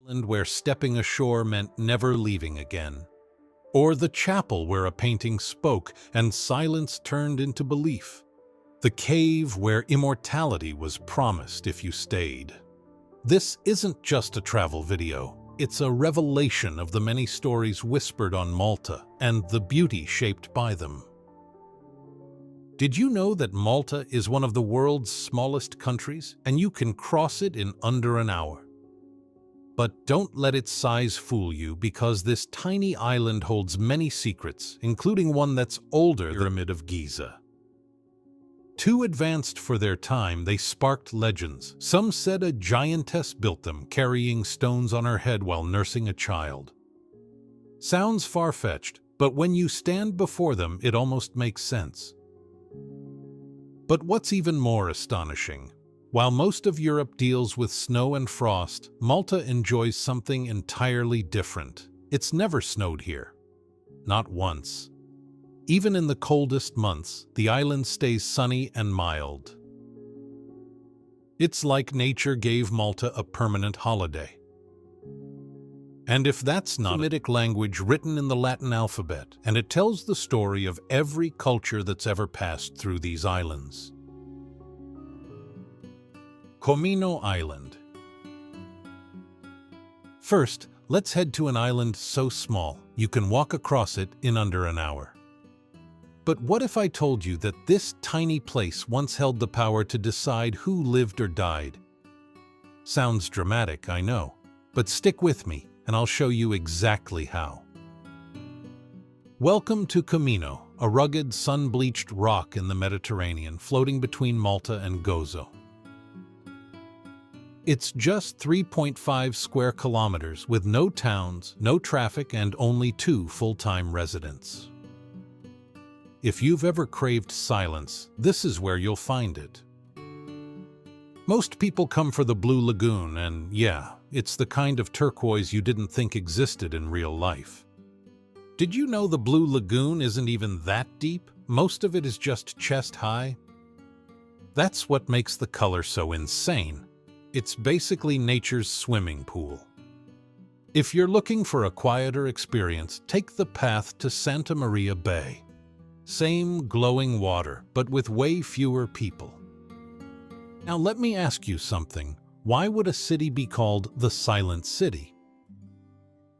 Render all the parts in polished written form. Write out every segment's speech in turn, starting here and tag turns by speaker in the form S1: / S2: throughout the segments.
S1: island where stepping ashore meant never leaving again. Or the chapel where a painting spoke and silence turned into belief. The cave where immortality was promised if you stayed. This isn't just a travel video. It's a revelation of the many stories whispered on Malta and the beauty shaped by them. Did you know that Malta is one of the world's smallest countries and you can cross it in under an hour? But don't let its size fool you, because this tiny island holds many secrets, including one that's older than the Pyramid of Giza. Too advanced for their time, they sparked legends. Some said a giantess built them, carrying stones on her head while nursing a child. Sounds far-fetched, but when you stand before them, it almost makes sense. But what's even more astonishing? While most of Europe deals with snow and frost, Malta enjoys something entirely different. It's never snowed here. Not once. Even in the coldest months, the island stays sunny and mild. It's like nature gave Malta a permanent holiday. And if that's not a Semitic language written in the Latin alphabet, and it tells the story of every culture that's ever passed through these islands. Comino Island. First, let's head to an island so small you can walk across it in under an hour. But what if I told you that this tiny place once held the power to decide who lived or died? Sounds dramatic, I know, but stick with me and I'll show you exactly how. Welcome to Comino, a rugged, sun-bleached rock in the Mediterranean floating between Malta and Gozo. It's just 3.5 square kilometers with no towns, no traffic, and only 2 full-time residents. If you've ever craved silence, this is where you'll find it. Most people come for the Blue Lagoon, and yeah, it's the kind of turquoise you didn't think existed in real life. Did you know the Blue Lagoon isn't even that deep? Most of it is just chest high. That's what makes the color so insane. It's basically nature's swimming pool. If you're looking for a quieter experience, take the path to Santa Maria Bay. Same glowing water, but with way fewer people. Now let me ask you something. Why would a city be called the Silent City?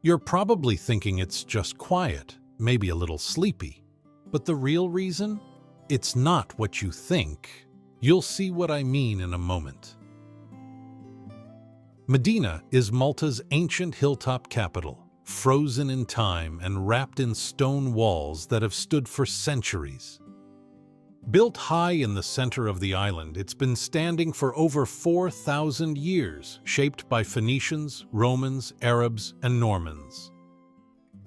S1: You're probably thinking it's just quiet, maybe a little sleepy. But the real reason? It's not what you think. You'll see what I mean in a moment. Medina is Malta's ancient hilltop capital, frozen in time and wrapped in stone walls that have stood for centuries. Built high in the center of the island, it's been standing for over 4,000 years, shaped by Phoenicians, Romans, Arabs, and Normans.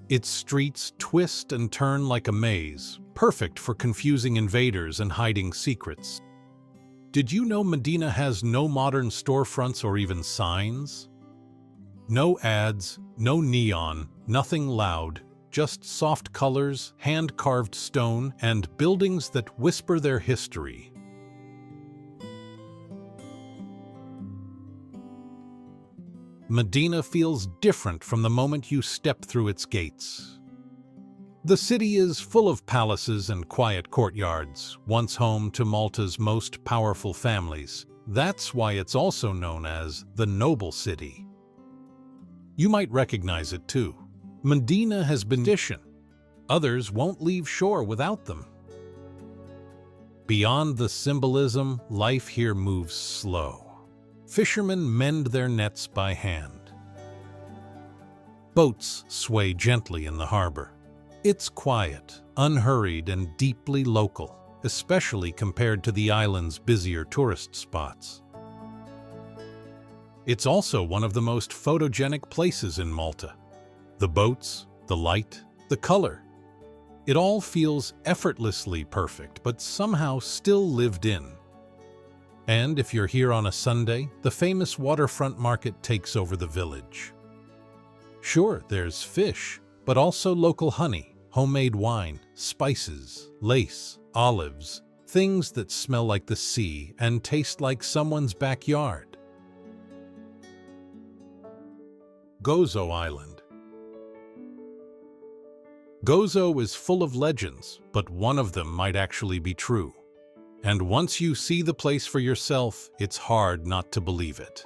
S1: Its streets twist and turn like a maze, perfect for confusing invaders and hiding secrets. Did you know Medina has no modern storefronts or even signs? No ads, no neon, nothing loud, just soft colors, hand-carved stone, and buildings that whisper their history. Medina feels different from the moment you step through its gates. The city is full of palaces and quiet courtyards, once home to Malta's most powerful families. That's why it's also known as the Noble City. You might recognize it too. Medina has been tradition. Others won't leave shore without them. Beyond the symbolism, life here moves slow. Fishermen mend their nets by hand. Boats sway gently in the harbor. It's quiet, unhurried, and deeply local, especially compared to the island's busier tourist spots. It's also one of the most photogenic places in Malta. The boats, the light, the color. It all feels effortlessly perfect, but somehow still lived in. And if you're here on a Sunday, the famous waterfront market takes over the village. Sure, there's fish, but also local honey, homemade wine, spices, lace, olives, things that smell like the sea and taste like someone's backyard. Gozo Island. Gozo is full of legends, but one of them might actually be true. And once you see the place for yourself, it's hard not to believe it.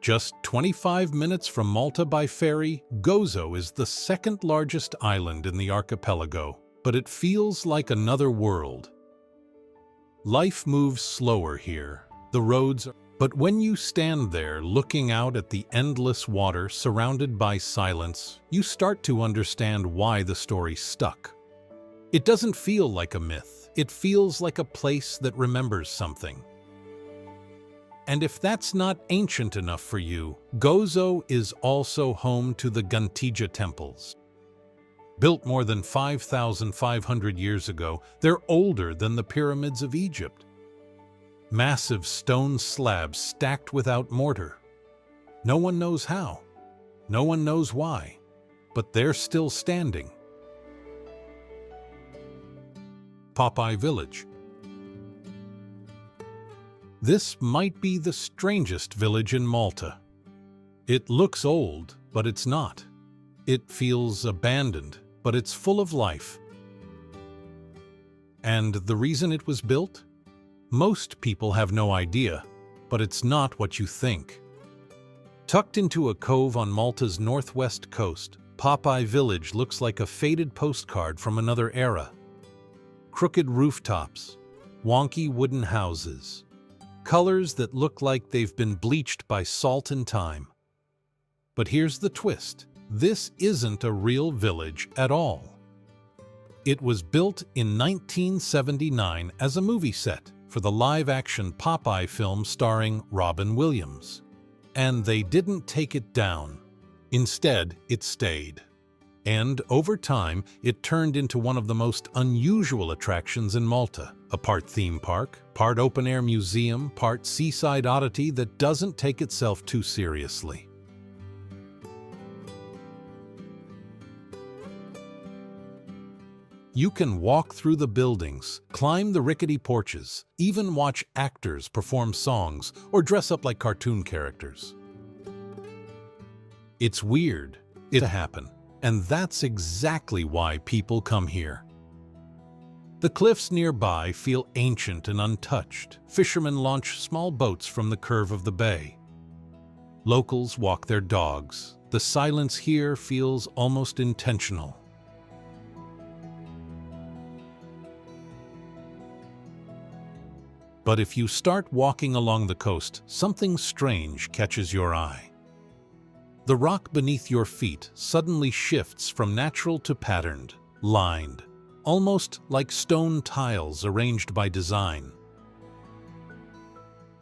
S1: Just 25 minutes from Malta by ferry, Gozo is the second largest island in the archipelago, but it feels like another world. Life moves slower here. The roads But when you stand there looking out at the endless water surrounded by silence, you start to understand why the story stuck. It doesn't feel like a myth. It feels like a place that remembers something. And if that's not ancient enough for you, Gozo is also home to the Guntija temples. Built more than 5,500 years ago, they're older than the pyramids of Egypt. Massive stone slabs stacked without mortar. No one knows how. No one knows why. But they're still standing. Popeye Village. This might be the strangest village in Malta. It looks old, but it's not. It feels abandoned, but it's full of life. And the reason it was built? Most people have no idea, but it's not what you think. Tucked into a cove on Malta's northwest coast, Popeye Village looks like a faded postcard from another era. Crooked rooftops, wonky wooden houses, colors that look like they've been bleached by salt and time. But here's the twist. This isn't a real village at all. It was built in 1979 as a movie set for the live-action Popeye film starring Robin Williams. And they didn't take it down. Instead, it stayed. And over time, it turned into one of the most unusual attractions in Malta. A part theme park, part open-air museum, part seaside oddity that doesn't take itself too seriously. You can walk through the buildings, climb the rickety porches, even watch actors perform songs or dress up like cartoon characters. It's weird. It happens. And that's exactly why people come here. The cliffs nearby feel ancient and untouched. Fishermen launch small boats from the curve of the bay. Locals walk their dogs. The silence here feels almost intentional. But if you start walking along the coast, something strange catches your eye. The rock beneath your feet suddenly shifts from natural to patterned, lined, almost like stone tiles arranged by design.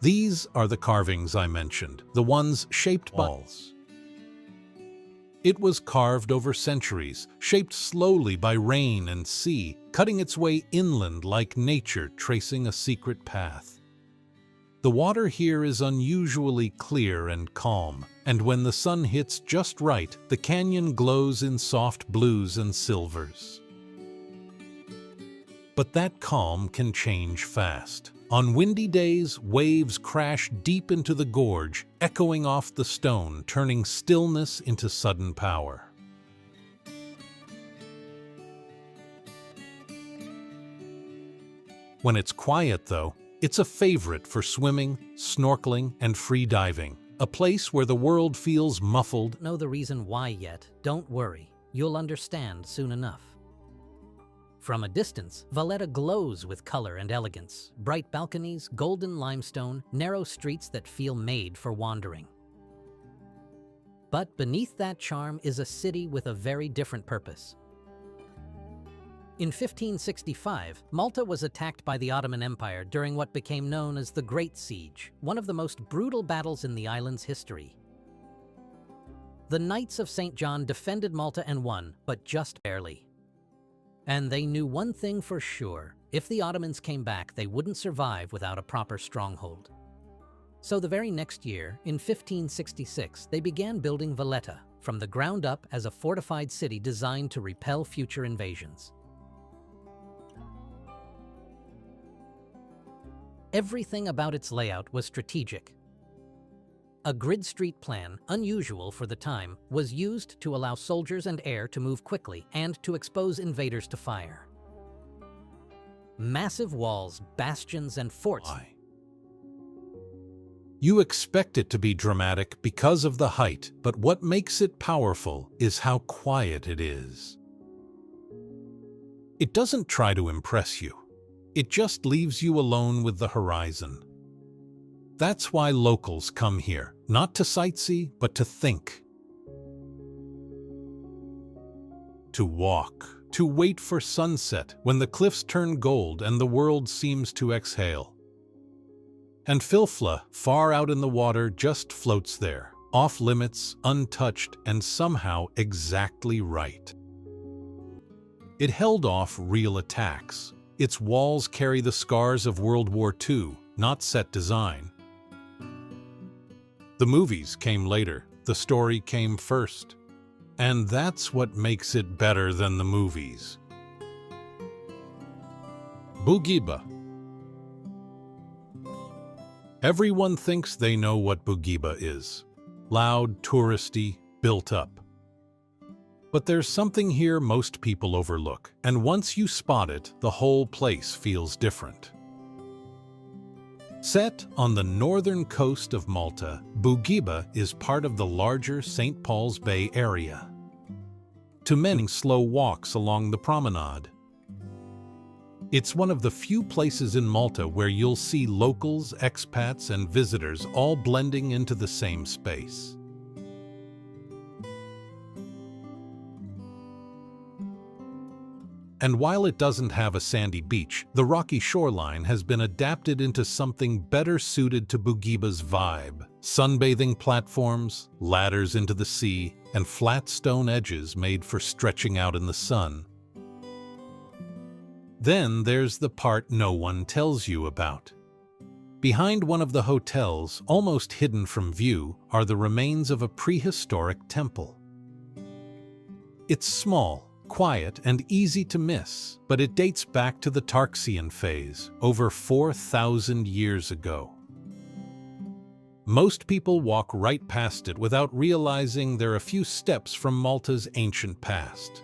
S1: These are the carvings I mentioned, the ones shaped by walls. It was carved over centuries, shaped slowly by rain and sea, cutting its way inland like nature tracing a secret path. The water here is unusually clear and calm, and when the sun hits just right, the canyon glows in soft blues and silvers. But that calm can change fast. On windy days, waves crash deep into the gorge, echoing off the stone, turning stillness into sudden power. When it's quiet, though, it's a favorite for swimming, snorkeling, and free diving. A place where the world feels muffled.
S2: Don't know the reason why yet. Don't worry. You'll understand soon enough. From a distance, Valletta glows with color and elegance. Bright balconies, golden limestone, narrow streets that feel made for wandering. But beneath that charm is a city with a very different purpose. In 1565, Malta was attacked by the Ottoman Empire during what became known as the Great Siege, one of the most brutal battles in the island's history. The Knights of St. John defended Malta and won, but just barely. And they knew one thing for sure: if the Ottomans came back, they wouldn't survive without a proper stronghold. So the very next year, in 1566, they began building Valletta from the ground up as a fortified city designed to repel future invasions. Everything about its layout was strategic. A grid street plan, unusual for the time, was used to allow soldiers and air to move quickly and to expose invaders to fire. Massive walls, bastions, and forts.
S1: You expect it to be dramatic because of the height, but what makes it powerful is how quiet it is. It doesn't try to impress you. It just leaves you alone with the horizon. That's why locals come here, not to sightsee, but to think. To walk, to wait for sunset when the cliffs turn gold and the world seems to exhale. And Filfla, far out in the water, just floats there, off limits, untouched, and somehow exactly right. It held off real attacks. Its walls carry the scars of World War II, not set design. The movies came later, the story came first. And that's what makes it better than the movies. Bourguiba. Everyone thinks they know what Bourguiba is. Loud, touristy, built up. But there's something here most people overlook, and once you spot it, the whole place feels different. Set on the northern coast of Malta, Bourguiba is part of the larger St. Paul's Bay area. To many, slow walks along the promenade. It's one of the few places in Malta where you'll see locals, expats, and visitors all blending into the same space. And while it doesn't have a sandy beach, the rocky shoreline has been adapted into something better suited to Bourguiba's vibe. Sunbathing platforms, ladders into the sea, and flat stone edges made for stretching out in the sun. Then there's the part no one tells you about. Behind one of the hotels, almost hidden from view, are the remains of a prehistoric temple. It's small, quiet, and easy to miss, but it dates back to the Tarxian phase, over 4,000 years ago. Most people walk right past it without realizing they're a few steps from Malta's ancient past.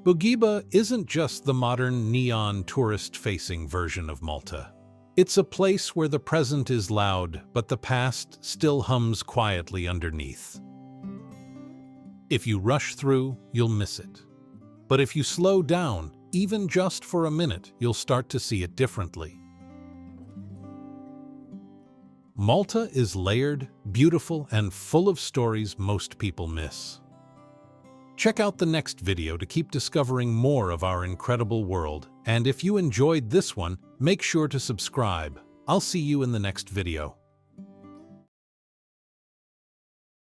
S1: Bourguiba isn't just the modern neon tourist-facing version of Malta. It's a place where the present is loud, but the past still hums quietly underneath. If you rush through, you'll miss it. But if you slow down, even just for a minute, you'll start to see it differently. Malta is layered, beautiful, and full of stories most people miss. Check out the next video to keep discovering more of our incredible world, and if you enjoyed this one, make sure to subscribe. I'll see you in the next video.